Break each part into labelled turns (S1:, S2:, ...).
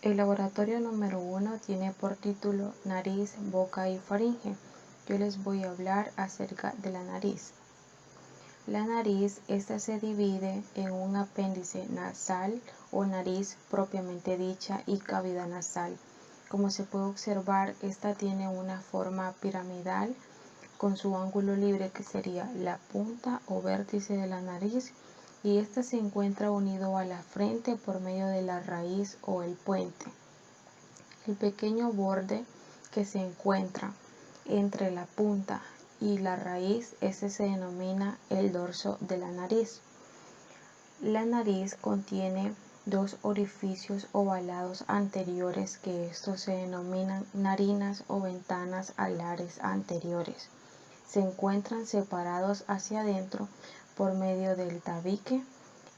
S1: El laboratorio número 1 tiene por título Nariz, Boca y Faringe. Yo les voy a hablar acerca de la nariz. La nariz, esta se divide en un apéndice nasal o nariz propiamente dicha y cavidad nasal. Como se puede observar, esta tiene una forma piramidal con su ángulo libre que sería la punta o vértice de la nariz, y esta se encuentra unido a la frente por medio de la raíz o el puente. El pequeño borde que se encuentra entre la punta y la raíz, ese se denomina el dorso de la nariz. La nariz contiene dos orificios ovalados anteriores, que estos se denominan narinas o ventanas alares anteriores. Se encuentran separados hacia adentro por medio del tabique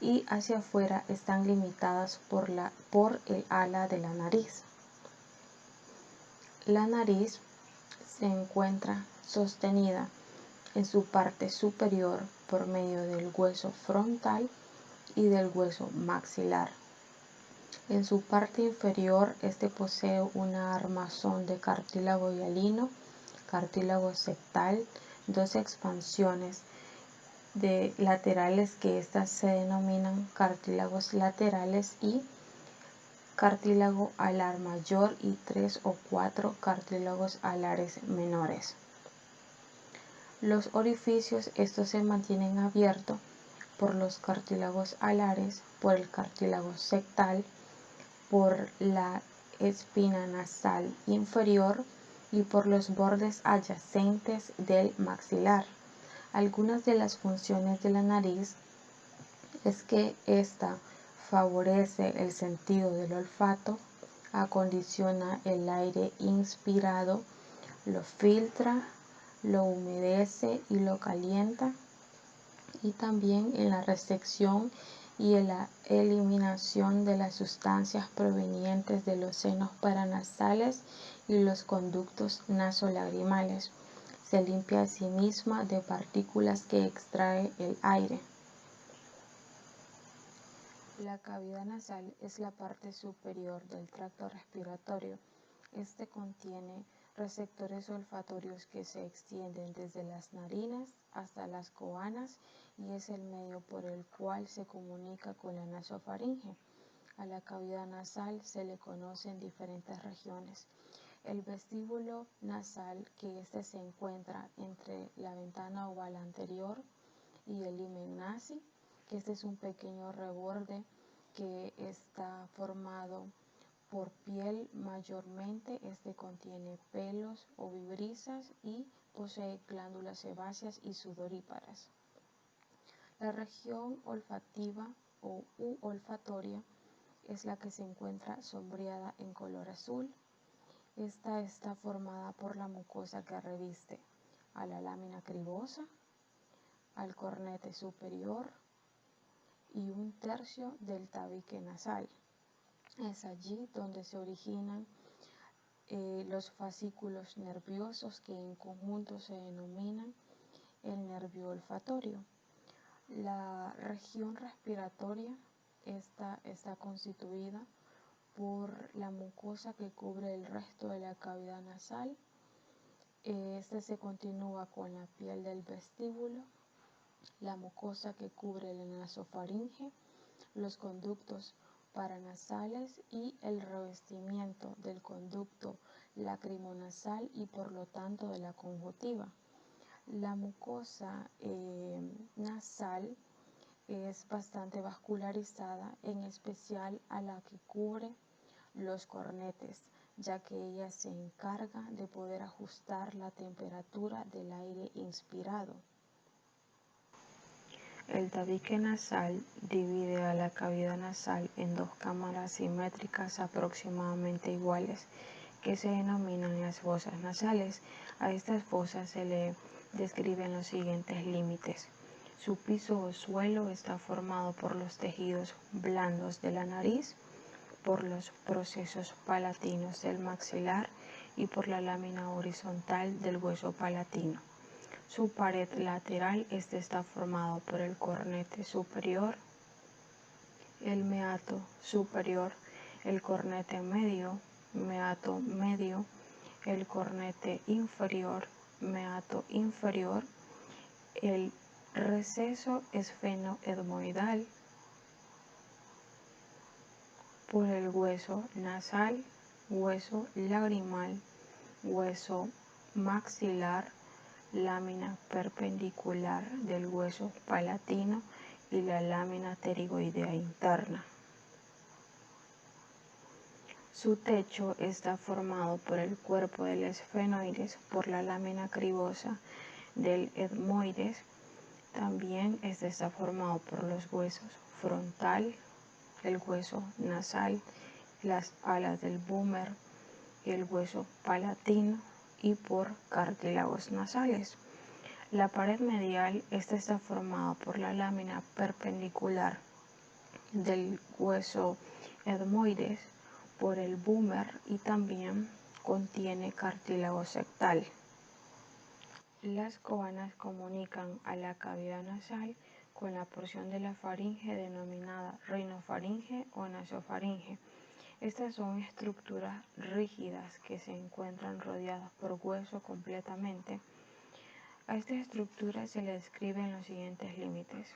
S1: y hacia afuera están limitadas por el ala de la nariz. La nariz se encuentra sostenida en su parte superior por medio del hueso frontal y del hueso maxilar. En su parte inferior, este posee una armazón de cartílago hialino, cartílago septal, dos expansiones de laterales, que estas se denominan cartílagos laterales, y cartílago alar mayor y 3 o 4 cartílagos alares menores. Los orificios, estos se mantienen abiertos por los cartílagos alares, por el cartílago septal, por la espina nasal inferior y por los bordes adyacentes del maxilar. Algunas de las funciones de la nariz es que ésta favorece el sentido del olfato, acondiciona el aire inspirado, lo filtra, lo humedece y lo calienta, y también en la recepción y en la eliminación de las sustancias provenientes de los senos paranasales y los conductos nasolagrimales. Se limpia a sí misma de partículas que extrae el aire. La cavidad nasal es la parte superior del tracto respiratorio. Este contiene receptores olfatorios que se extienden desde las narinas hasta las coanas, y es el medio por el cual se comunica con la nasofaringe. A la cavidad nasal se le conocen diferentes regiones. El vestíbulo nasal, que este se encuentra entre la ventana oval anterior y el himen nasi, que este es un pequeño reborde que está formado por piel mayormente. Este contiene pelos o vibrisas y posee glándulas sebáceas y sudoríparas. La región olfativa o olfatoria es la que se encuentra sombreada en color azul. Esta está formada por la mucosa que reviste a la lámina cribosa, al cornete superior y un tercio del tabique nasal. Es allí donde se originan los fascículos nerviosos, que en conjunto se denominan el nervio olfatorio. La región respiratoria está constituida por la mucosa que cubre el resto de la cavidad nasal. Este se continúa con la piel del vestíbulo, la mucosa que cubre la nasofaringe, los conductos paranasales y el revestimiento del conducto lacrimonasal y por lo tanto de la conjuntiva. La mucosa nasal es bastante vascularizada, en especial a la que cubre los cornetes, ya que ella se encarga de poder ajustar la temperatura del aire inspirado. El tabique nasal divide a la cavidad nasal en dos cámaras simétricas aproximadamente iguales, que se denominan las fosas nasales. A estas fosas se le describen los siguientes límites. Su piso o suelo está formado por los tejidos blandos de la nariz, por los procesos palatinos del maxilar y por la lámina horizontal del hueso palatino. Su pared lateral está formado por el cornete superior, el meato superior, el cornete medio, meato medio, el cornete inferior, meato inferior, el receso esfenoetmoidal por el hueso nasal, hueso lagrimal, hueso maxilar, lámina perpendicular del hueso palatino y la lámina pterigoidea interna. Su techo está formado por el cuerpo del esfenoides, por la lámina cribosa del etmoides. También está formado por los huesos frontal, el hueso nasal, las alas del búmer, el hueso palatino y por cartílagos nasales. La pared medial está formada por la lámina perpendicular del hueso etmoides, por el búmer y también contiene cartílago septal. Las coanas comunican a la cavidad nasal con la porción de la faringe denominada rinofaringe o nasofaringe. Estas son estructuras rígidas que se encuentran rodeadas por hueso completamente. A estas estructuras se le describen los siguientes límites.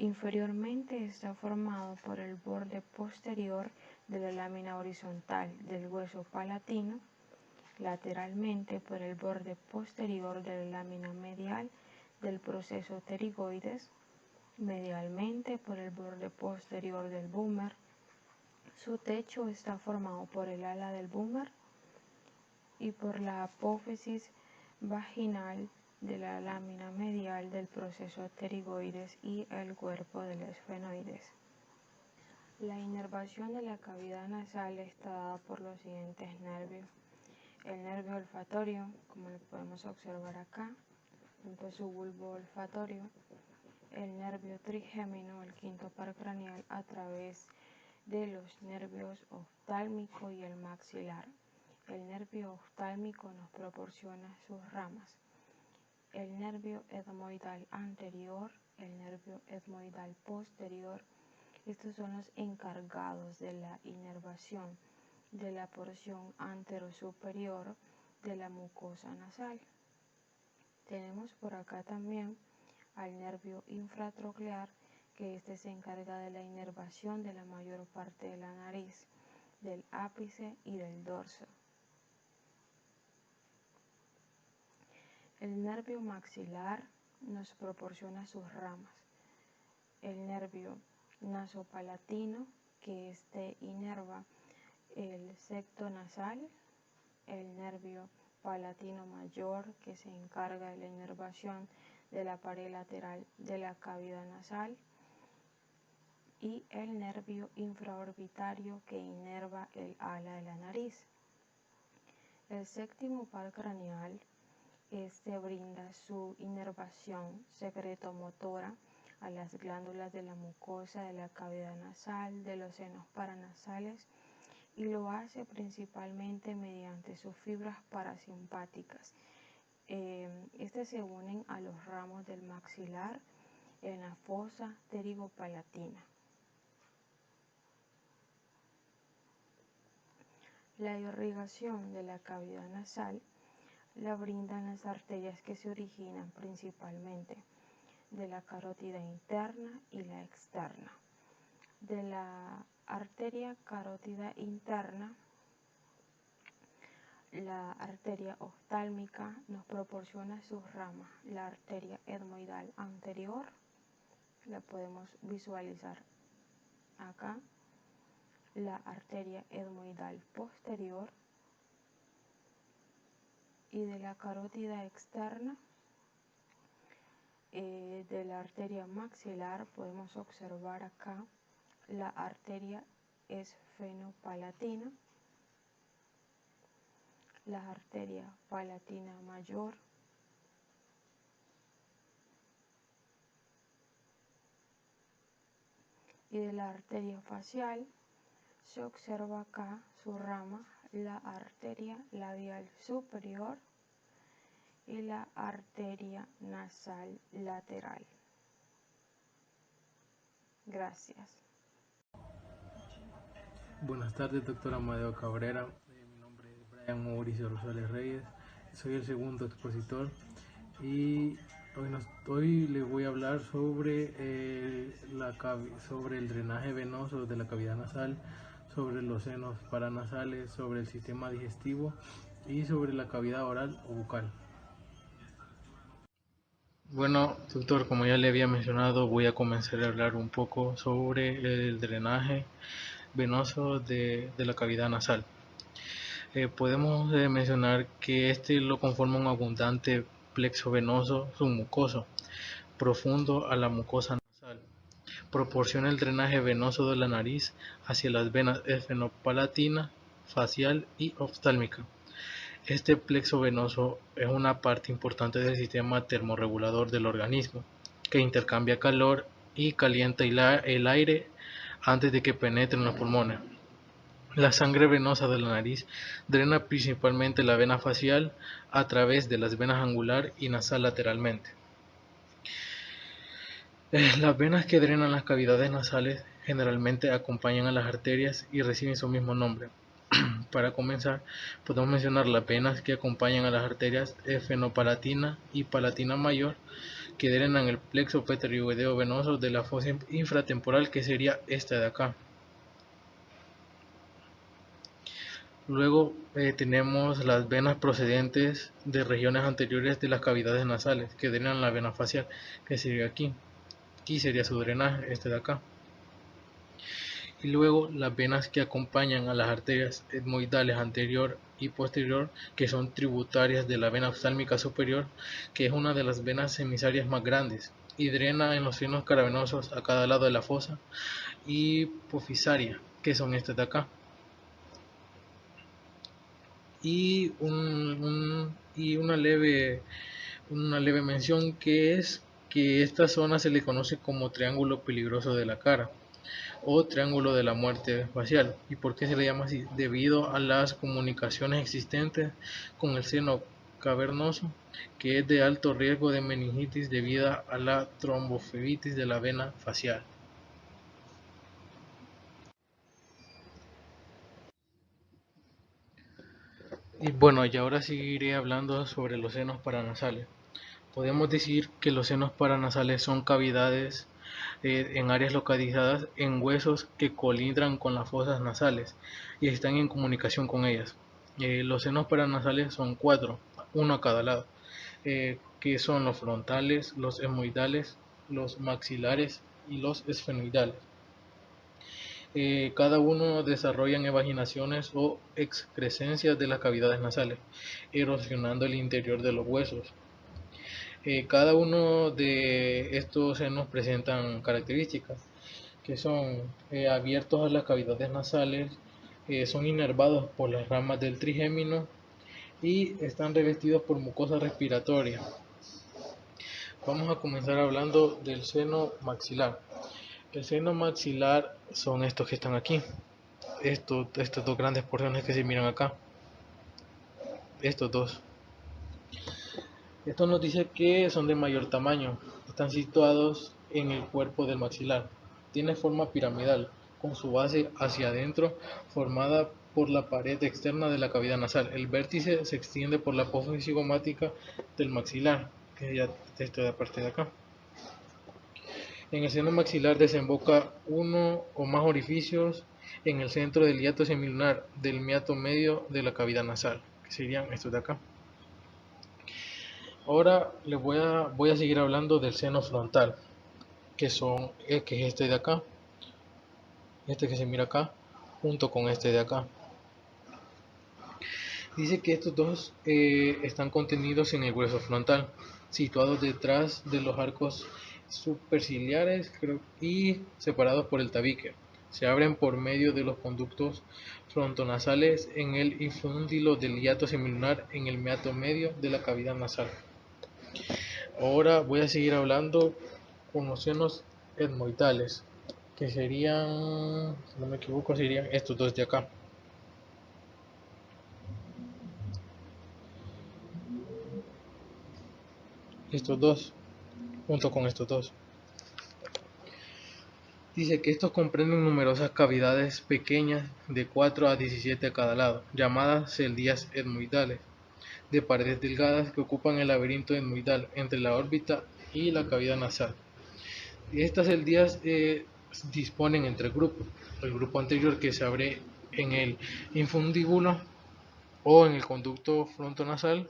S1: Inferiormente está formado por el borde posterior de la lámina horizontal del hueso palatino, lateralmente por el borde posterior de la lámina medial del proceso pterigoides, medialmente por el borde posterior del búmer. Su techo está formado por el ala del búmer y por la apófisis vaginal de la lámina medial del proceso pterigoides y el cuerpo del esfenoides. La inervación de la cavidad nasal está dada por los siguientes nervios. El nervio olfatorio, como lo podemos observar acá, junto a su bulbo olfatorio. El nervio trigémino, el quinto par craneal, a través de los nervios oftálmico y el maxilar. El nervio oftálmico nos proporciona sus ramas. El nervio etmoidal anterior, el nervio etmoidal posterior. Estos son los encargados de la inervación de la porción anterosuperior de la mucosa nasal. Tenemos por acá también al nervio infratroclear, que se encarga de la inervación de la mayor parte de la nariz, del ápice y del dorso. El nervio maxilar nos proporciona sus ramas. El nervio nasopalatino, que inerva el septo nasal. El nervio palatino mayor, que se encarga de la inervación de la pared lateral de la cavidad nasal. Y el nervio infraorbitario, que inerva el ala de la nariz. El séptimo par craneal brinda su inervación secretomotora a las glándulas de la mucosa de la cavidad nasal, de los senos paranasales, y lo hace principalmente mediante sus fibras parasimpáticas. Se unen a los ramos del maxilar en la fosa pterigopalatina. La irrigación de la cavidad nasal la brindan las arterias que se originan principalmente de la carótida interna y la externa. De la arteria carótida interna, la arteria oftálmica nos proporciona sus ramas. La arteria etmoidal anterior, la podemos visualizar acá. La arteria etmoidal posterior, y de la carótida externa, de la arteria maxilar, podemos observar acá la arteria esfenopalatina, la arteria palatina mayor, y de la arteria facial se observa acá su rama, la arteria labial superior y la arteria nasal lateral. Gracias.
S2: Buenas tardes, doctor Amadeo Cabrera. Mi nombre es Brian Mauricio Rosales Reyes. Soy el segundo expositor y hoy les voy a hablar sobre, sobre el drenaje venoso de la cavidad nasal, sobre los senos paranasales, sobre el sistema digestivo y sobre la cavidad oral o bucal. Bueno, doctor, como ya le había mencionado, voy a comenzar a hablar un poco sobre el drenaje venoso de la cavidad nasal. Podemos mencionar que este lo conforma un abundante plexo venoso submucoso, profundo a la mucosa nasal. Proporciona el drenaje venoso de la nariz hacia las venas esfenopalatina, facial y oftálmica. Este plexo venoso es una parte importante del sistema termorregulador del organismo, que intercambia calor y calienta el aire antes de que penetre en los pulmones. La sangre venosa de la nariz drena principalmente la vena facial a través de las venas angular y nasal lateralmente. Las venas que drenan las cavidades nasales generalmente acompañan a las arterias y reciben su mismo nombre. Para comenzar, podemos mencionar las venas que acompañan a las arterias esfenopalatina y palatina mayor, que drenan el plexo pterygoideo venoso de la fosa infratemporal, que sería esta de acá. Luego tenemos las venas procedentes de regiones anteriores de las cavidades nasales, que drenan la vena facial, que sería aquí. Aquí sería su drenaje, este de acá. Y luego las venas que acompañan a las arterias etmoidales anterior y posterior, que son tributarias de la vena oftálmica superior, que es una de las venas emisarias más grandes, y drena en los senos caravenosos a cada lado de la fosa, y hipofisaria, que son estas de acá. Y, una leve mención, que es que esta zona se le conoce como triángulo peligroso de la cara o triángulo de la muerte facial. ¿Y por qué se le llama así? Debido a las comunicaciones existentes con el seno cavernoso, que es de alto riesgo de meningitis debido a la tromboflebitis de la vena facial. Y bueno, y ahora seguiré hablando sobre los senos paranasales. Podemos decir que los senos paranasales son cavidades en áreas localizadas en huesos que colindran con las fosas nasales y están en comunicación con ellas. Los senos paranasales son cuatro, uno a cada lado, que son los frontales, los etmoidales, los maxilares y los esfenoidales. Cada uno desarrollan evaginaciones o excrescencias de las cavidades nasales, erosionando el interior de los huesos. Cada uno de estos senos presentan características que son abiertos a las cavidades nasales, son inervados por las ramas del trigémino y están revestidos por mucosa respiratoria. Vamos a comenzar hablando del seno maxilar. El seno maxilar son estos que están aquí, estas dos grandes porciones que se miran acá, estos dos. Esto nos dice que son de mayor tamaño, están situados en el cuerpo del maxilar. Tiene forma piramidal, con su base hacia adentro, formada por la pared externa de la cavidad nasal. El vértice se extiende por la apófisis cigomática del maxilar, que ya esto de la parte de acá. En el seno maxilar desemboca uno o más orificios en el centro del hiato semilunar del meato medio de la cavidad nasal, que serían estos de acá. Ahora voy a seguir hablando del seno frontal, que es este de acá, este que se mira acá, junto con este de acá. Dice que estos dos están contenidos en el hueso frontal, situados detrás de los arcos superciliares y separados por el tabique. Se abren por medio de los conductos frontonasales en el infundilo del hiato semilunar en el meato medio de la cavidad nasal. Ahora voy a seguir hablando con los senos etmoidales, que serían, si no me equivoco, serían estos dos de acá. Estos dos, junto con estos dos. Dice que estos comprenden numerosas cavidades pequeñas de 4 a 17 a cada lado, llamadas celdías etmoidales, de paredes delgadas que ocupan el laberinto etmoidal entre la órbita y la cavidad nasal. Estas celdías disponen entre grupos. El grupo anterior, que se abre en el infundíbulo o en el conducto frontonasal,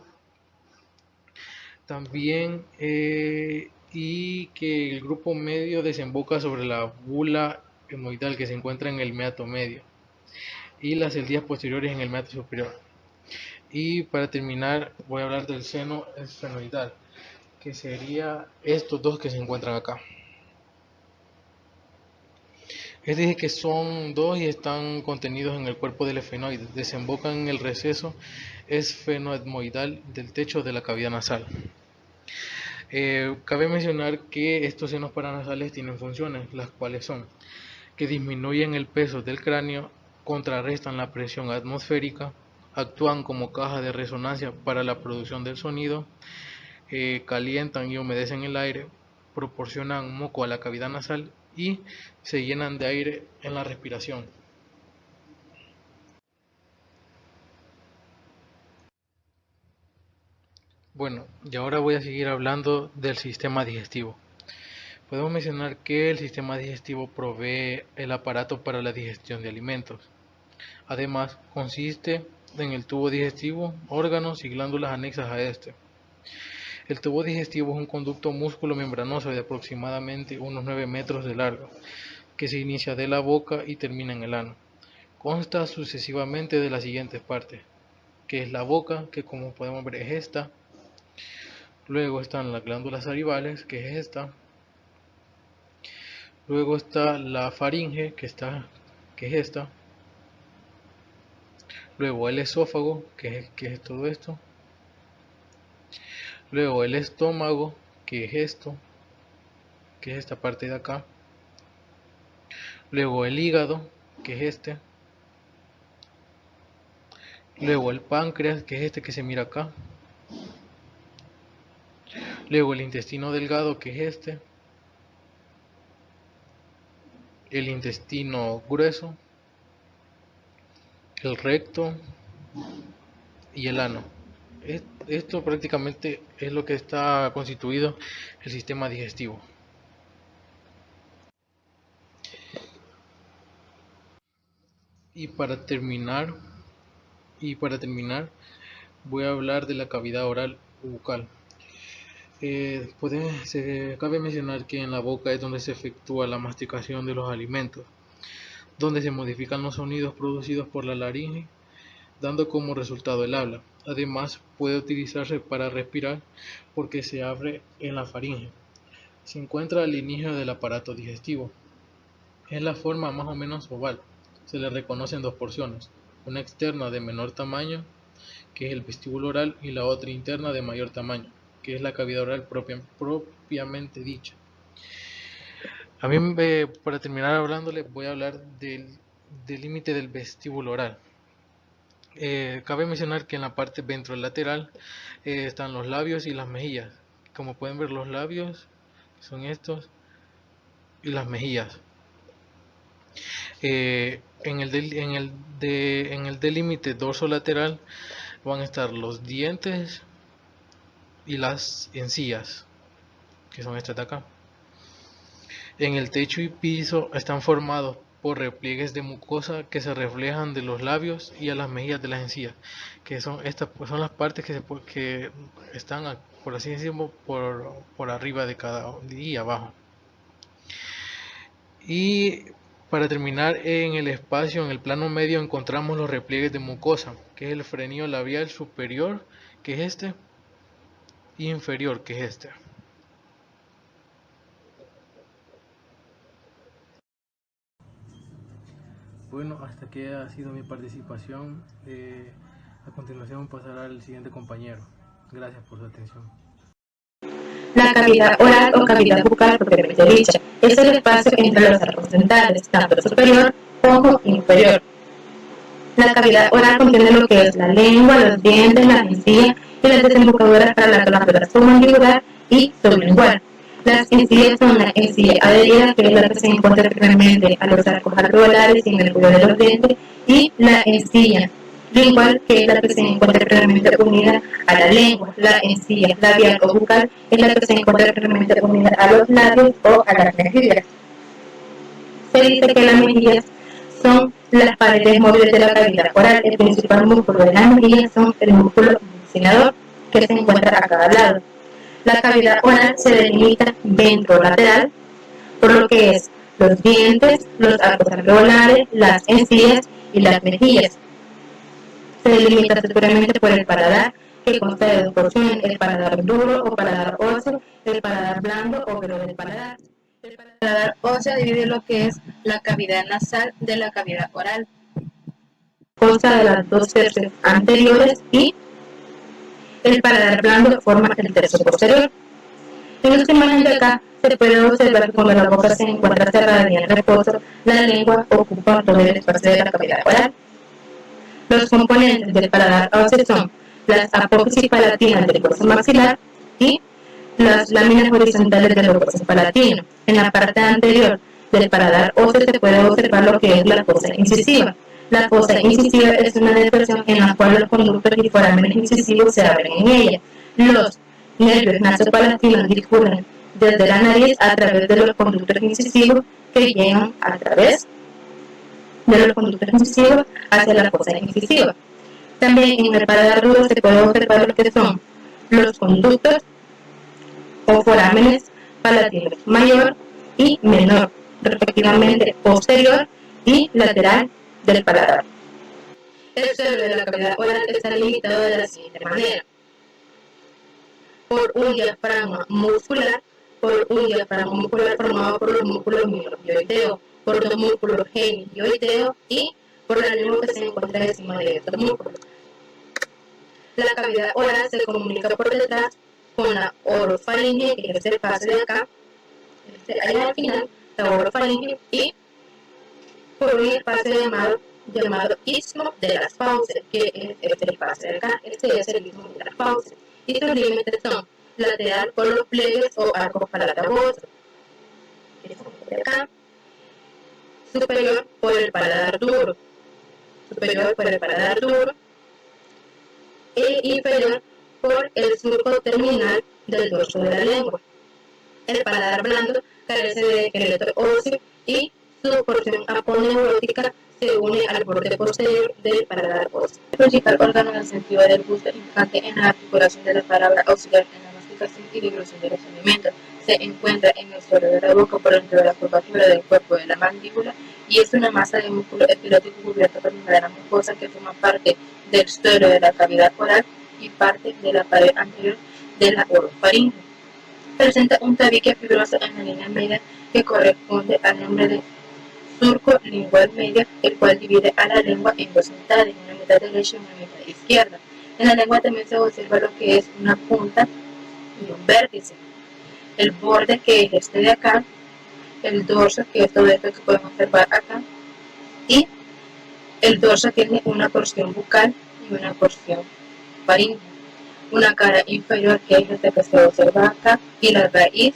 S2: también y que el grupo medio desemboca sobre la bula etmoidal que se encuentra en el meato medio, y las celdías posteriores en el meato superior. Y para terminar voy a hablar del seno esfenoidal, que sería estos dos que se encuentran acá. Dije que son dos y están contenidos en el cuerpo del esfenoide. Desembocan en el receso esfenoetmoidal del techo de la cavidad nasal. Cabe mencionar que estos senos paranasales tienen funciones, las cuales son que disminuyen el peso del cráneo, contrarrestan la presión atmosférica, actúan como caja de resonancia para la producción del sonido, calientan y humedecen el aire, proporcionan moco a la cavidad nasal y se llenan de aire en la respiración. Bueno, y ahora voy a seguir hablando del sistema digestivo. Podemos mencionar que el sistema digestivo provee el aparato para la digestión de alimentos. Además, consiste en el tubo digestivo, órganos y glándulas anexas a este. El tubo digestivo es un conducto músculo membranoso de aproximadamente unos 9 metros de largo, que se inicia de la boca y termina en el ano. Consta sucesivamente de las siguientes partes, que es la boca, que como podemos ver es esta. Luego están las glándulas salivales, que es esta. Luego está la faringe, que es esta. Luego el esófago, que es todo esto. Luego el estómago, que es esto, que es esta parte de acá. Luego el hígado, que es este. Luego el páncreas, que es este que se mira acá. Luego el intestino delgado, que es este. El intestino grueso, el recto y el ano. Esto prácticamente es lo que está constituido el sistema digestivo. Y para terminar, voy a hablar de la cavidad oral o bucal. Cabe mencionar que en la boca es donde se efectúa la masticación de los alimentos, donde se modifican los sonidos producidos por la laringe, dando como resultado el habla. Además, puede utilizarse para respirar porque se abre en la faringe. Se encuentra al inicio del aparato digestivo. Es la forma más o menos oval. Se le reconocen dos porciones, una externa de menor tamaño, que es el vestíbulo oral, y la otra interna de mayor tamaño, que es la cavidad oral propiamente dicha. A mí, para terminar hablándoles, voy a hablar del límite del vestíbulo oral. Cabe mencionar que en la parte ventrolateral están los labios y las mejillas. Como pueden ver, los labios son estos y las mejillas. En el delímite dorsolateral van a estar los dientes y las encías, que son estas de acá. En el techo y piso están formados por repliegues de mucosa que se reflejan de los labios y a las mejillas de las encías, que son estas, pues son las partes que están, por así decirlo, por arriba de cada y abajo. Y para terminar, en el espacio, en el plano medio, encontramos los repliegues de mucosa, que es el frenillo labial superior, que es este, y inferior, que es este. Bueno, hasta aquí ha sido mi participación. A continuación pasará al siguiente compañero. Gracias por su atención.
S3: La cavidad oral o cavidad bucal propiamente dicha es el espacio entre los arcos dentales, tanto superior como inferior. La cavidad oral contiene lo que es la lengua, los dientes, la encía y las desembocaduras para la glándula submandibular y sublingual. Las encías son la encía adherida, que es la que se encuentra previamente a los arcos alveolares y en el cuello de los dientes, y la encía lingual, que es la que se encuentra previamente unida a la lengua. La encía labial o bucal es la que se encuentra previamente unida a los labios o a las mejillas. Se dice que las mejillas son las paredes móviles de la cavidad oral. El principal músculo de las mejillas son el músculo bucinador, que se encuentra a cada lado. La cavidad oral se delimita ventrolateral, por lo que es los dientes, los arcos alveolares, las encías y las mejillas. Se delimita superiormente por el paladar, que consta de dos porciones: el paladar duro o paladar óseo, el paladar blando o velo del paladar. El paladar óseo divide lo que es la cavidad nasal de la cavidad oral. Consta de las dos tercios anteriores y el paladar blando forma el tercio posterior. En esta imagen de acá se puede observar que cuando la boca se encuentra cerrada y en reposo, la lengua ocupa todo el espacio de la cavidad oral. Los componentes del paladar óseo son las apófisis palatinas del hueso maxilar y las láminas horizontales del hueso palatino. En la parte anterior del paladar óseo se puede observar lo que es la fosa incisiva. La fosa incisiva es una depresión en la cual los conductos y forámenes incisivos se abren en ella. Los nervios nasopalatinos discurren desde la nariz a través de los conductos incisivos que llegan a través de los conductos incisivos hacia la fosa incisiva. También en el paladar duro se puede observar lo que son los conductos o forámenes palatinos mayor y menor, respectivamente posterior y lateral del paladar. El suelo de la cavidad oral está limitado de la siguiente manera: por un diafragma muscular, formado por los músculos miofibroideo, por los músculos genioideo y por la lengua que se encuentra encima de estos músculos. La cavidad oral se comunica por detrás con la orofaringe, que es el pase de acá, allá al final, la orofaringe, y por un espacio llamado istmo de las fauces, que es el pase de acá. Este es el istmo de las fauces. Y sus límites son lateral por los pliegues o arcos palatagosos, que es de acá, superior por el paladar duro, e inferior por el surco terminal del dorso de la lengua. El paladar blando carece de esqueleto óseo y su porción aponeurótica se une al borde posterior del paladar óseo. El principal órgano del sentido del gusto indicante en la articulación de la palabra auxiliar en la masticación y dilución de los alimentos. Se encuentra en el suelo de la boca por dentro de la curvatura del cuerpo de la mandíbula y es una masa de músculo esclerótico cubierta por membrana mucosa que forma parte del suelo de la cavidad oral y parte de la pared anterior de la orofaringe. Presenta un tabique fibroso en la línea media que corresponde al nombre de surco lingual medio, el cual divide a la lengua en dos mitades, una mitad derecha y una mitad izquierda. En la lengua también se observa lo que es una punta y un vértice. El borde, que es este de acá, el dorso, que es todo esto que podemos observar acá, y el dorso tiene una porción bucal y una porción faríngea. Una cara inferior, que es esta que se observa acá, y la raíz,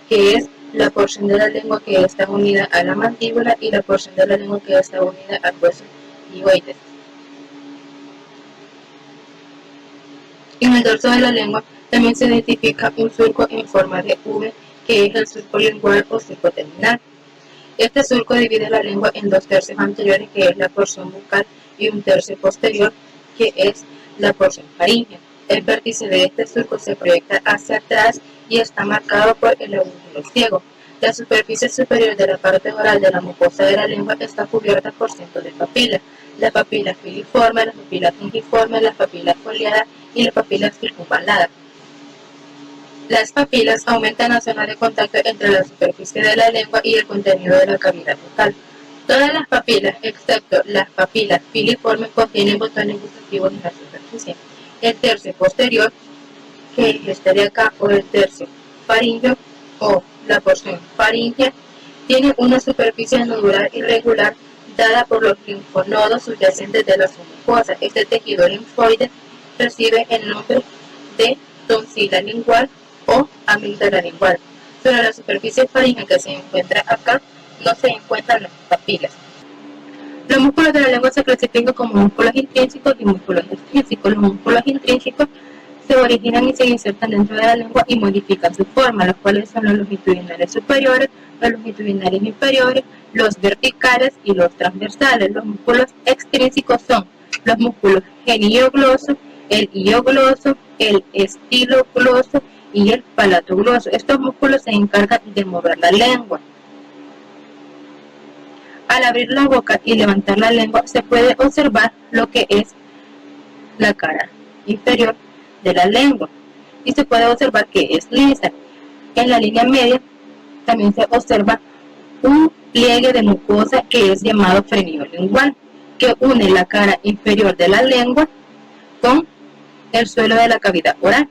S3: que es la porción de la lengua que está unida a la mandíbula y la porción de la lengua que está unida al hueso hyoides. En el dorso de la lengua también se identifica un surco en forma de V, que es el surco lingual o surco terminal. Este surco divide la lengua en dos tercios anteriores, que es la porción bucal, y un tercio posterior, que es la porción faríngea. El vértice de este surco se proyecta hacia atrás y está marcado por el lóbulo ciego. La superficie superior de la parte oral de la mucosa de la lengua está cubierta por cientos de papilas: la papila filiforme, la papila fungiforme, la papila foliada y la papila circunvalada. Las papilas aumentan la zona de contacto entre la superficie de la lengua y el contenido de la cavidad bucal. Todas las papilas, excepto las papilas filiformes, contienen botones gustativos en la superficie. El tercio posterior, que es este de acá, o el tercio faríngeo, o la porción faríngea, tiene una superficie nodular irregular dada por los linfonodos subyacentes de la mucosa. Este tejido linfoide recibe el nombre de tonsila lingual o amígdala lingual. Sobre la superficie faríngea que se encuentra acá, no se encuentran las papilas. Los músculos de la lengua se clasifican como músculos intrínsecos y músculos extrínsecos. Los músculos intrínsecos se originan y se insertan dentro de la lengua y modifican su forma, los cuales son los longitudinales superiores, los longitudinales inferiores, los verticales y los transversales. Los músculos extrínsecos son los músculos geniogloso, el hiogloso, el estilogloso y el palatogloso. Estos músculos se encargan de mover la lengua. Al abrir la boca y levantar la lengua se puede observar lo que es la cara inferior de la lengua y se puede observar que es lisa. En la línea media también se observa un pliegue de mucosa que es llamado frenillo lingual, que une la cara inferior de la lengua con el suelo de la cavidad oral.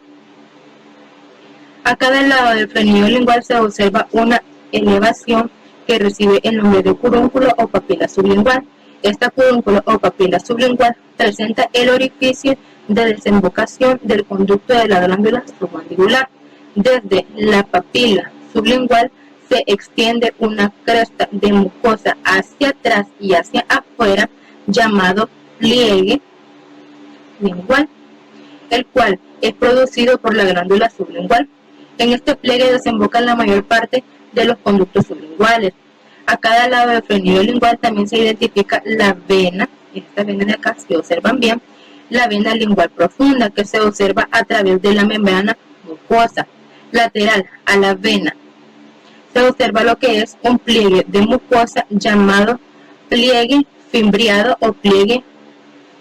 S3: A cada lado del frenillo lingual se observa una elevación que recibe el nombre de furúnculo o papila sublingual. Esta furúnculo o papila sublingual presenta el orificio de desembocación del conducto de la glándula submandibular. Desde la papila sublingual se extiende una cresta de mucosa hacia atrás y hacia afuera llamado pliegue lingual, el cual es producido por la glándula sublingual. En este pliegue desembocan la mayor parte de los conductos sublinguales. A cada lado del frenillo lingual también se identifica la vena, esta vena de acá, si observan bien, la vena lingual profunda que se observa a través de la membrana mucosa. Lateral a la vena se observa lo que es un pliegue de mucosa llamado pliegue fimbriado o pliegue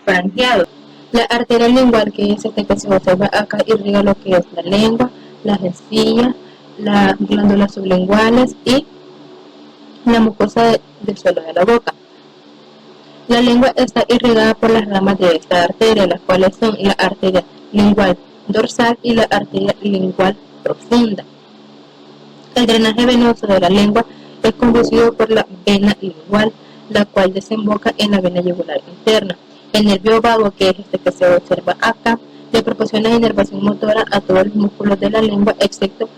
S3: frangiado. La arteria lingual, que es este que se observa acá, irriga lo que es la lengua, las encías, las glándulas sublinguales y la mucosa del suelo de la boca. La lengua está irrigada por las ramas de esta arteria, las cuales son la arteria lingual dorsal y la arteria lingual profunda. El drenaje venoso de la lengua es conducido por la vena lingual, la cual desemboca en la vena yugular interna. El nervio vago, que es este que se observa acá, le proporciona inervación motora a todos los músculos de la lengua, excepto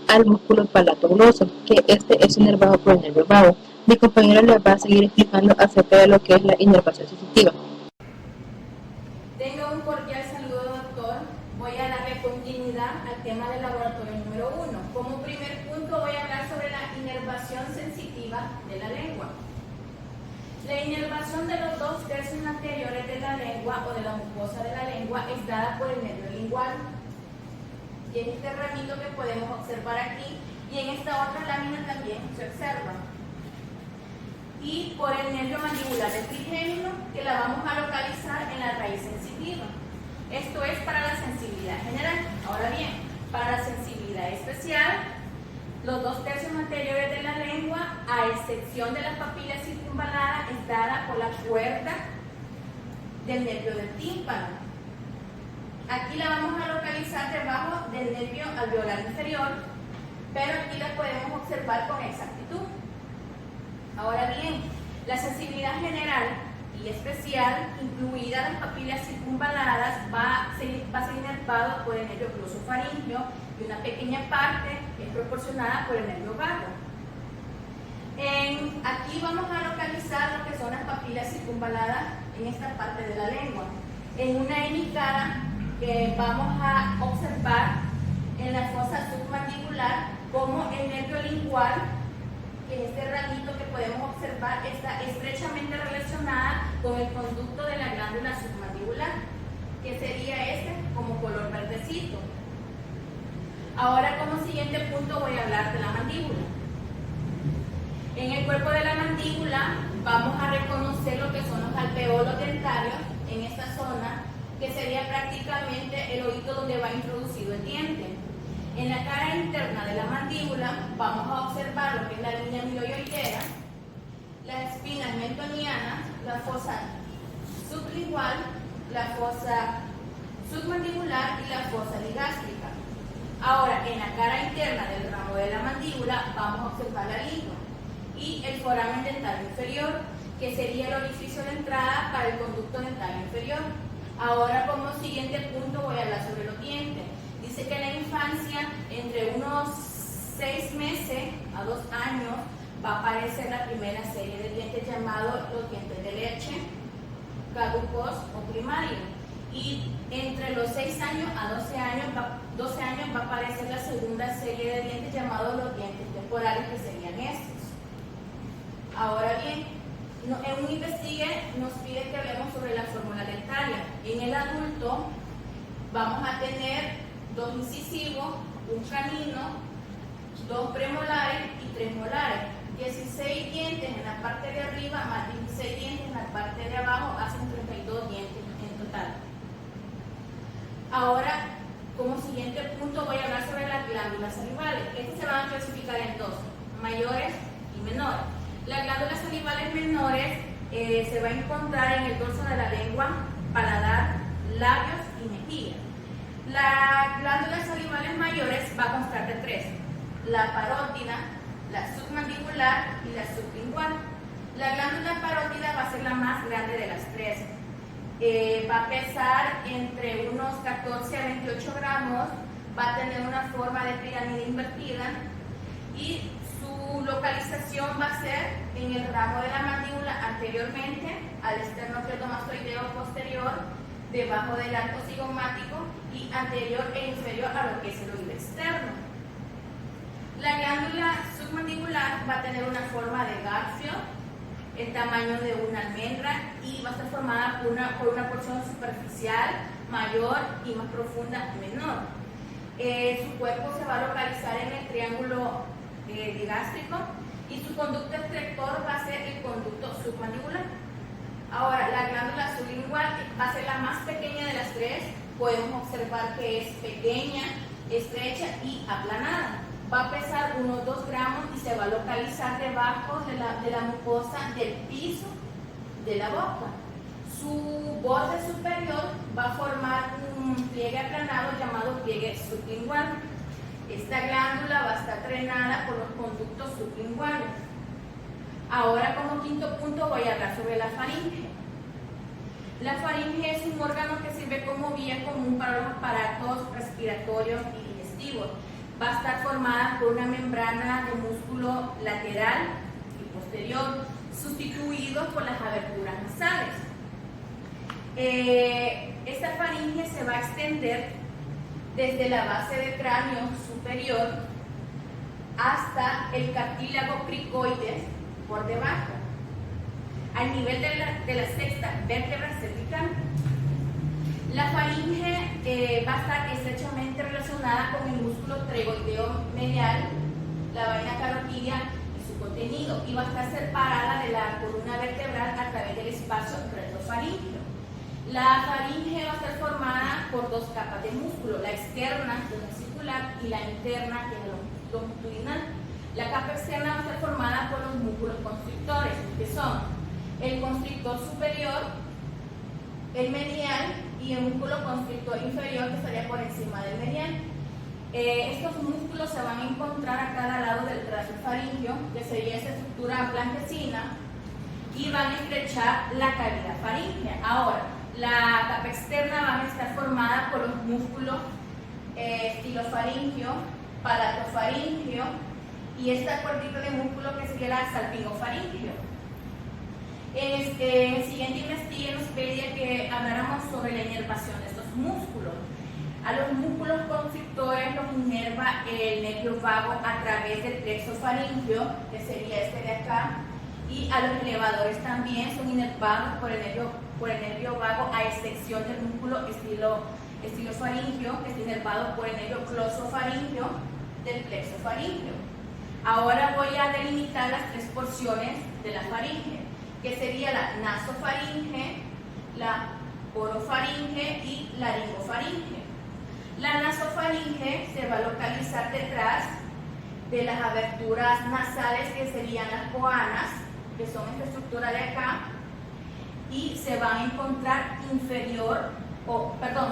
S3: al músculo palatogloso, que este es inervado por el nervio vago. Mi compañero les va a seguir explicando acerca de lo que es la inervación sensitiva.
S4: Tenga un cordial saludo, doctor. Voy a darle continuidad al tema del laboratorio número 1. Como primer punto voy a hablar sobre la inervación sensitiva de la lengua. La inervación de los 2 tercios anteriores de la lengua o de la mucosa de la lengua es dada por el nervio lingual. Y en este ramito que podemos observar aquí, y en esta otra lámina también se observa. Y por el nervio mandibular del trigémino, que la vamos a localizar en la raíz sensitiva. Esto es para la sensibilidad general. Ahora bien, para la sensibilidad especial, los 2 tercios anteriores de la lengua, a excepción de las papilas circunvaladas, es dada por la cuerda del nervio del tímpano. Aquí la vamos a localizar debajo del nervio alveolar inferior, pero aquí la podemos observar con exactitud. Ahora bien, la sensibilidad general y especial, incluidas las papilas circunvaladas, va a ser inervado por el nervio glosofaríngeo y una pequeña parte es proporcionada por el nervio vago. Aquí vamos a localizar lo que son las papilas circunvaladas en esta parte de la lengua. En una hemicara que vamos a observar en la fosa submandibular como el nervio lingual, que es este ramito que podemos observar, está estrechamente relacionada con el conducto de la glándula submandibular, que sería este como color verdecito. Ahora, como siguiente punto, voy a hablar de la mandíbula. En el cuerpo de la mandíbula vamos a reconocer lo que son los alveolos dentarios en esta zona, que sería prácticamente el oído donde va introducido el diente. En la cara interna de la mandíbula vamos a observar lo que es la línea miloioidea, las espinas mentonianas, la fosa sublingual, la fosa submandibular y la fosa ligástrica. Ahora, en la cara interna del ramo de la mandíbula vamos a observar la lengua y el foramen dental inferior, que sería el orificio de entrada para el conducto dental inferior. Ahora, como siguiente punto, voy a hablar sobre los dientes. Dice que en la infancia, entre unos 6 meses a 2 años va a aparecer la primera serie de dientes llamados los dientes de leche, caducos o primarios. Y entre los 6 años a 12 años va a aparecer la segunda serie de dientes llamados los dientes temporales, que serían estos. Ahora bien, en un investigue nos pide que hablemos sobre la fórmula dentaria. En el adulto vamos a tener 2 incisivos, un canino, 2 premolares y 3 molares. 16 dientes en la parte de arriba más 16 dientes en la parte de abajo hacen 32 dientes en total. Ahora, como siguiente punto voy a hablar sobre las glándulas salivales. Estas se van a clasificar en 2, mayores y menores. Las glándulas salivales menores se va a encontrar en el dorso de la lengua, paladar, labios y mejilla. Las glándulas salivales mayores va a constar de 3, la parótida, la submandibular y la sublingual. La glándula parótida va a ser la más grande de las 3. Va a pesar entre unos 14 a 28 gramos, va a tener una forma de pirámide invertida y su localización va a ser en el ramo de la mandíbula anteriormente al esternocleidomastoideo posterior, debajo del arco cigomático y anterior e inferior a lo que es el oído externo. La glándula submandibular va a tener una forma de garfio, el tamaño de una almendra y va a estar formada por una porción superficial mayor y más profunda menor. Su cuerpo se va a localizar en el triángulo digástrico y su conducto excretor va a ser el conducto submandibular. Ahora, la glándula sublingual va a ser la más pequeña de las 3. Podemos observar que es pequeña, estrecha y aplanada. Va a pesar unos 2 gramos y se va a localizar debajo de la mucosa del piso de la boca. Su borde superior va a formar un pliegue aplanado llamado pliegue sublingual. Esta glándula va a estar drenada por los conductos sublinguales. Ahora, como quinto punto, voy a hablar sobre la faringe. La faringe es un órgano que sirve como vía común para los aparatos respiratorios y digestivos. Va a estar formada por una membrana de músculo lateral y posterior, sustituidos por las aberturas nasales. Esta faringe se va a extender desde la base del cráneo superior hasta el cartílago cricoides por debajo, al nivel de la sexta vértebra cervical. La faringe va a estar estrechamente relacionada con el músculo tregoideo medial, la vaina carotidia y su contenido, y va a estar separada de la columna vertebral a través del espacio retrofaríngeo. La faringe va a estar formada por 2 capas de músculo, la externa, que es la circular, y la interna, que es la longitudinal. La capa externa va a estar formada por los músculos constrictores, que son el constrictor superior, el medial y el músculo constrictor inferior, que estaría por encima del medial. Estos músculos se van a encontrar a cada lado del tracto faríngeo, que sería esa estructura blanquecina, y van a estrechar la cavidad faríngea. Ahora, la capa externa va a estar formada por los músculos estilofaríngeo, palatofaríngeo y esta cuerdita de músculo que sería la salpingofaríngeo. En el siguiente investigue nos pedía que habláramos sobre la inervación de estos músculos. A los músculos constrictores los inerva el nervio vago a través del plexo faríngeo, que sería este de acá, y a los elevadores también son inervados por el nervio vago, a excepción del músculo estilofaríngeo, que es inervado por el nervio glosofaríngeo del plexo faríngeo. Ahora voy a delimitar las 3 porciones de la faringe, que sería la nasofaringe, la orofaringe y laringofaringe. La nasofaringe se va a localizar detrás de las aberturas nasales, que serían las coanas, que son esta estructura de acá, y se va a encontrar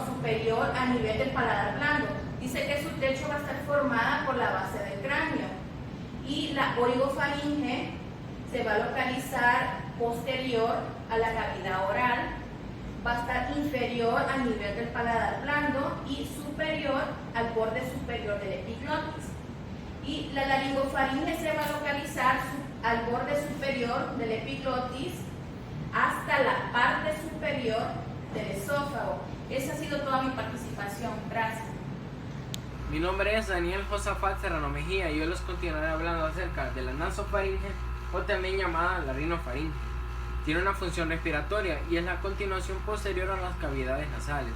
S4: superior a nivel del paladar blando. Dice que su techo va a estar formada por la base del cráneo. Y la origofaringe se va a localizar posterior a la cavidad oral, va a estar inferior a nivel del paladar blando y superior al borde superior del epiglotis. Y la laringofaringe se va a localizar al borde superior del epiglotis hasta la parte superior del esófago. Esa ha sido toda mi participación. Gracias.
S5: Mi nombre es Daniel Josafat Serrano Mejía y yo les continuaré hablando acerca de la nasofaringe, o también llamada la rinofaringe. Tiene una función respiratoria y es la continuación posterior a las cavidades nasales.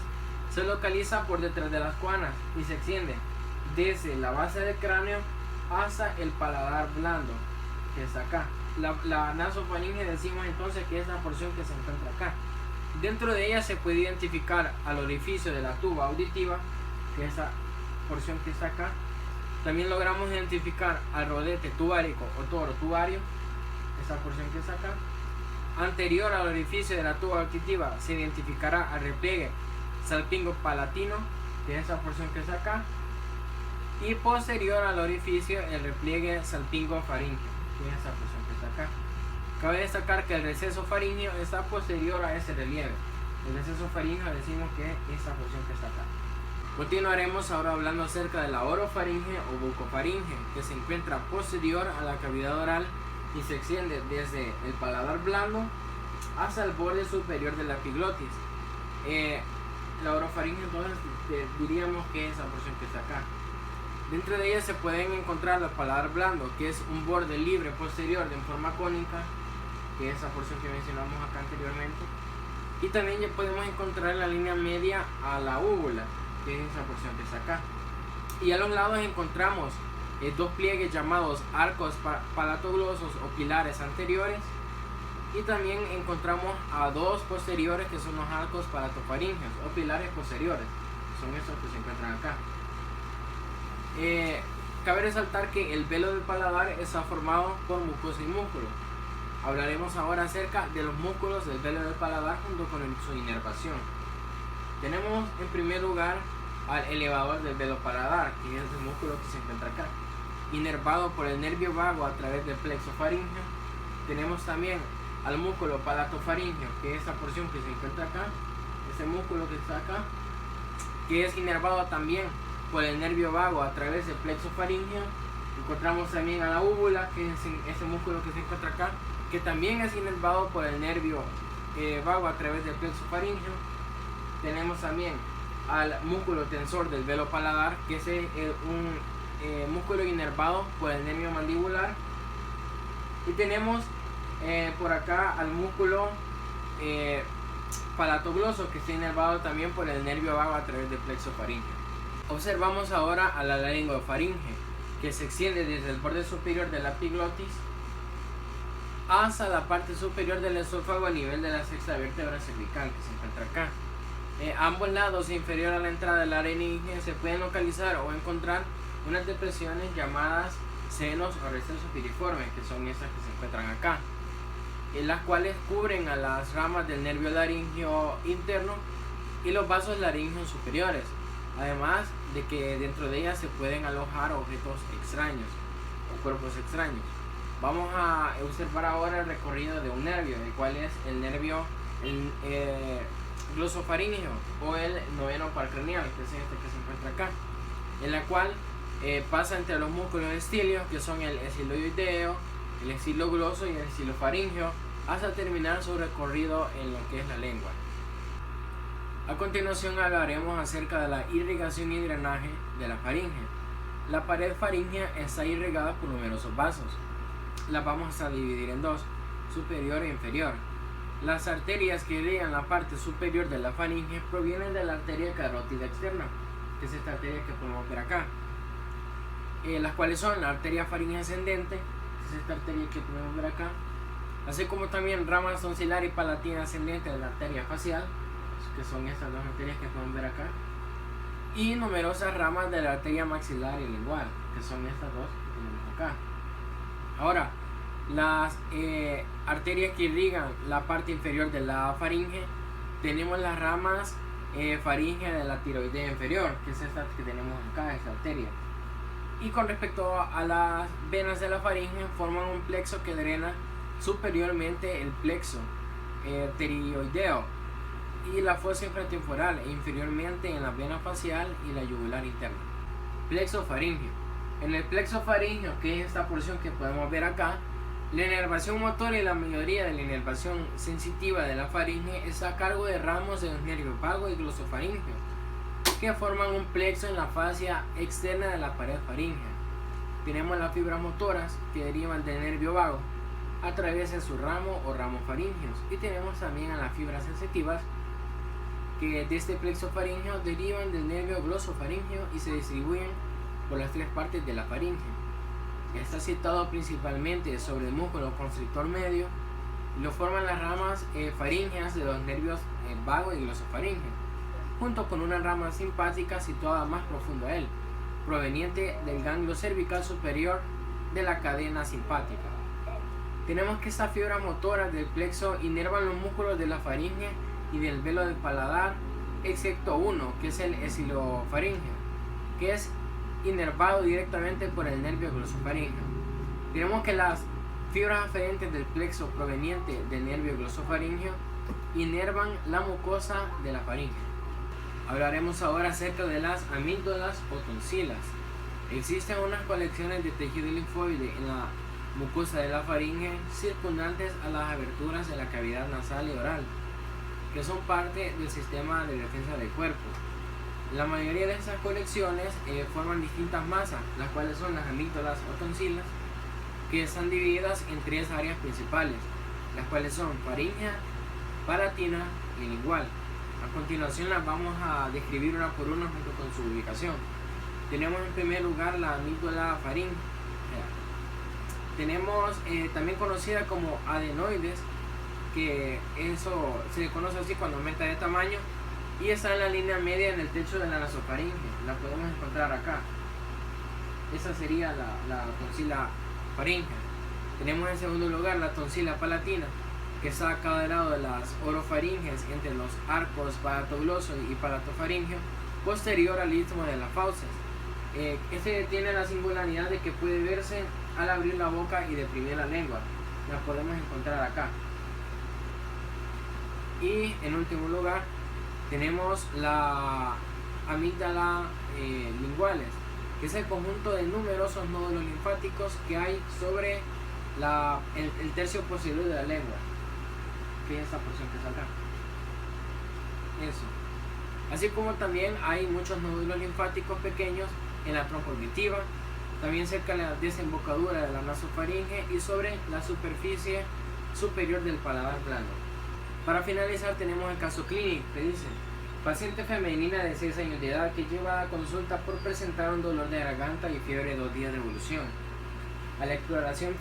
S5: Se localiza por detrás de las cuanas y se extiende desde la base del cráneo hasta el paladar blando, que está acá. La nasofaringe decimos entonces que es la porción que se encuentra acá. Dentro de ella se puede identificar al orificio de la tuba auditiva, que es esa porción que está acá. También logramos identificar al rodete tubárico o toro tubario, esa porción que está acá. Anterior al orificio de la tuba auditiva se identificará al repliegue salpingo palatino, que es esa porción que está acá. Y posterior al orificio el repliegue salpingo faríngeo, que es esa porción que está acá. Cabe destacar que el receso faríngeo está posterior a ese relieve. El receso faríngeo decimos que es esa porción que está acá. Continuaremos ahora hablando acerca de la orofaringe o bucofaringe, que se encuentra posterior a la cavidad oral y se extiende desde el paladar blando hasta el borde superior de la epiglotis. La orofaringe entonces diríamos que es esa porción que está acá. Dentro de ella se pueden encontrar el paladar blando, que es un borde libre posterior de forma cónica, que es esa porción que mencionamos acá anteriormente. Y también ya podemos encontrar la línea media a la úvula, que es esa porción que está acá. Y a los lados encontramos dos pliegues llamados arcos palatoglosos o pilares anteriores. Y también encontramos a dos posteriores, que son los arcos palatofaringeos o pilares posteriores. Son estos que se encuentran acá. Cabe resaltar que el velo del paladar está formado por mucosa y músculo. Hablaremos ahora acerca de los músculos del velo del paladar junto con su inervación. Tenemos en primer lugar al elevador del velo paladar, que es el músculo que se encuentra acá, inervado por el nervio vago a través del plexo faríngeo. Tenemos también al músculo palatofaríngeo, que es esta porción que se encuentra acá, ese músculo que está acá, que es inervado también por el nervio vago a través del plexo faríngeo. Encontramos también a la úvula, que es ese músculo que se encuentra acá, que también es inervado por el nervio vago a través del plexo faríngeo. Tenemos también al músculo tensor del velo paladar, que es un músculo inervado por el nervio mandibular. Y tenemos por acá al músculo palatogloso, que está inervado también por el nervio vago a través del plexo faríngeo. Observamos ahora a la laringofaringe, que se extiende desde el borde superior de la epiglotis hasta la parte superior del esófago a nivel de la sexta vértebra cervical, que se encuentra acá. Ambos lados, inferior a la entrada de la laringe, se pueden localizar o encontrar unas depresiones llamadas senos o recesos piriformes, que son estas que se encuentran acá, en las cuales cubren a las ramas del nervio laringeo interno y los vasos laringeos superiores. Además de que dentro de ellas se pueden alojar objetos extraños o cuerpos extraños. Vamos a observar ahora el recorrido de un nervio, el cual es el nervio glosofaríngeo o el noveno par craneal, que es este que se encuentra acá, en la cual pasa entre los músculos estilios, que son el estiloideo, el estilogloso y el estilofaríngeo, hasta terminar su recorrido en lo que es la lengua. A continuación hablaremos acerca de la irrigación y drenaje de la faringe. La pared faríngea está irrigada por numerosos vasos. Las vamos a dividir en dos, superior e inferior. Las arterias que irrigan la parte superior de la faringe provienen de la arteria carótida externa, que es esta arteria que podemos ver acá. Las cuales son la arteria faríngea ascendente, que es esta arteria que podemos ver acá, así como también ramas tonsilar y palatina ascendente de la arteria facial, que son estas dos arterias que podemos ver acá, y numerosas ramas de la arteria maxilar y lingual, que son estas dos que tenemos acá. Ahora, las arterias que irrigan la parte inferior de la faringe, tenemos las ramas faríngea de la tiroidea inferior, que es esta que tenemos acá, esta arteria. Y con respecto a las venas de la faringe, forman un plexo que drena superiormente el plexo pterioideo y la fosa infratemporal e inferiormente en la vena facial y la yugular interna. Plexo faríngeo. En el plexo faríngeo, que es esta porción que podemos ver acá, la inervación motora y la mayoría de la inervación sensitiva de la faringe está a cargo de ramos de los nervios vago y glosofaríngeo, que forman un plexo en la fascia externa de la pared faríngea. Tenemos las fibras motoras que derivan del nervio vago a través de su ramo o ramos faríngeos, y tenemos también a las fibras sensitivas que de este plexo faríngeo derivan del nervio glosofaríngeo y se distribuyen por las tres partes de la faringe. Está situado principalmente sobre el músculo constrictor medio y lo forman las ramas faríngeas de los nervios vago y glosofaríngeo, junto con una rama simpática situada más profundo a él, proveniente del ganglio cervical superior de la cadena simpática. Tenemos que estas fibras motoras del plexo inervan los músculos de la faringe y del velo del paladar, excepto uno, que es el esilofaríngeo, que es inervado directamente por el nervio glosofaríngeo. Tenemos que las fibras aferentes del plexo proveniente del nervio glosofaríngeo inervan la mucosa de la faringe. Hablaremos ahora acerca de las amígdalas o tonsilas. Existen unas colecciones de tejido linfoide en la mucosa de la faringe circundantes a las aberturas de la cavidad nasal y oral, que son parte del sistema de defensa del cuerpo. La mayoría de estas colecciones forman distintas masas, las cuales son las amígdalas o tonsilas, que están divididas en tres áreas principales, las cuales son faríngea, palatina y lingual. A continuación las vamos a describir una por una junto con su ubicación. Tenemos en primer lugar la amígdala faríngea. Tenemos también conocida como adenoides, que eso se le conoce así cuando aumenta de tamaño, y está en la línea media en el techo de la nasofaringe. La podemos encontrar acá. Esa sería la tonsila faríngea. Tenemos en segundo lugar la tonsila palatina, que está a cada lado de las orofaringes entre los arcos palatogloso y palatofaringeo, posterior al istmo de las fauces. Este tiene la singularidad de que puede verse al abrir la boca y deprimir la lengua. La podemos encontrar acá. Y en último lugar tenemos la amígdala linguales, que es el conjunto de numerosos nódulos linfáticos que hay sobre el tercio posterior de la lengua, que es esta porción que está acá. Eso. Así como también hay muchos nódulos linfáticos pequeños en la trompa auditiva, también cerca de la desembocadura de la nasofaringe y sobre la superficie superior del paladar blando. Para finalizar tenemos el caso clínico que dice: paciente femenina de 6 años de edad que lleva a consulta por presentar un dolor de garganta y fiebre de 2 días de evolución. A la exploración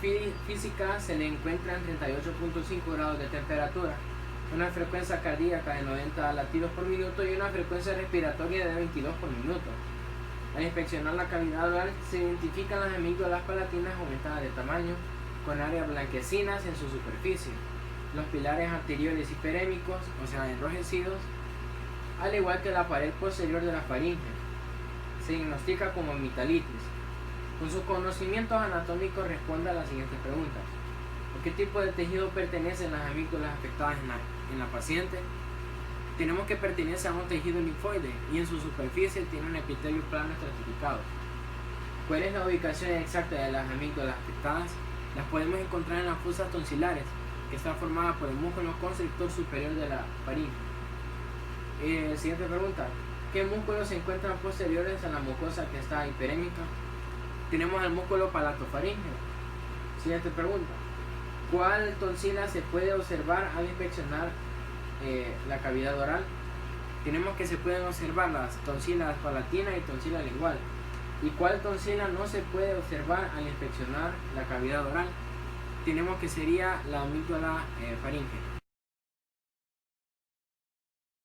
S5: física se le encuentran 38.5 grados de temperatura, una frecuencia cardíaca de 90 latidos por minuto y una frecuencia respiratoria de 22 por minuto. Al inspeccionar la cavidad oral se identifican las amígdalas palatinas aumentadas de tamaño, con áreas blanquecinas en su superficie, los pilares anteriores hiperémicos, o sea enrojecidos, al igual que la pared posterior de la faringe. Se diagnostica como amigdalitis. Con sus conocimientos anatómicos responde a las siguientes preguntas: ¿a qué tipo de tejido pertenecen las amígdalas afectadas en la paciente? Tenemos que pertenece a un tejido linfoide y en su superficie tiene un epitelio plano estratificado. ¿Cuál es la ubicación exacta de las amígdalas afectadas? Las podemos encontrar en las fosas tonsilares, que está formada por el músculo constrictor superior de la faringe. Siguiente pregunta: ¿qué músculos se encuentran posteriores a la mucosa que está hiperémica? Tenemos el músculo palatofaríngeo. Siguiente pregunta: ¿cuál tonsila se puede observar al inspeccionar la cavidad oral? Tenemos que se pueden observar las tonsilas palatina y tonsila lingual. ¿Y cuál tonsila no se puede observar al inspeccionar la cavidad oral? Tenemos que sería la amígdala faríngea.